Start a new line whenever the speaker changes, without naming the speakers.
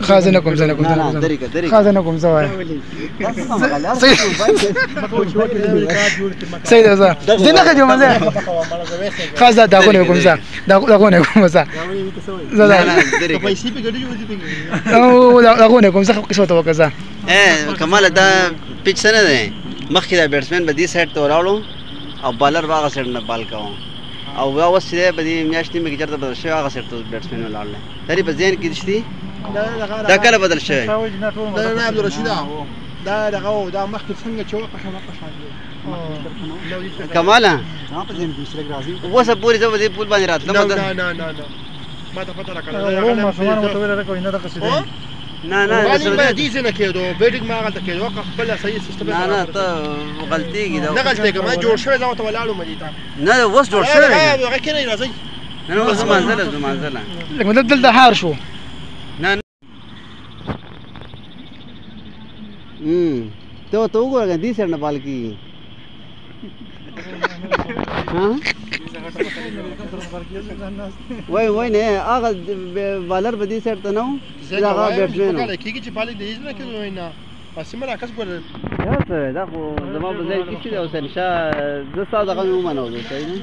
خازنكم زنكم خازنكم زوايا سيد ازا زين خديو مزه خازا داغونكم زا داغونكم زا زا پیسې په ګډي وځي او داغونكم زا قصه تو کزا
کمال دا پیچ نه ده مخکې دا بیټسمن به دې سایډ ته ولاړو او بالر به هغه سایډ نه بال کوو او بیا اوس چې به دې میاشتې مې کې چېرته بدل شوی هغه سایډ ته بیټسمن ولاړ دی دا په ذهن کې دي دا کله بدل شوی
دا عبدالرشید دا دغه دا مخکې څنګه چې وقفه
کماله
ما په ذهن کې سره راځي
اوس پورې زه به دې پول باندې راتلم
نه ما ته پته راکړه
ما سمان متویل راکوي نه د قصیدې
نه
دې څه نه کېدو بیټینګ ما غلطه کېدو وقف خپل صحیح سیستم
نه ته غلطيږي دا
نه غلطيږي ما جوړ شوی دا ته ولاړو مې ته
نه اوس جوړ شوی
هغه کې نه راځي
نه اوس منزله
لکه مدلل د هار شو
نه ته وګوره دې سر نه بال کی ها وای نه هغه بالر به دې سر ته نو هغه بیټسمن
هغه کېږي چې بالر دې نه کوي نه بس مې راکس ګور
یا دا خو زما په ځای کې څه اوس انشاء زه ساده غو منو صحیح نه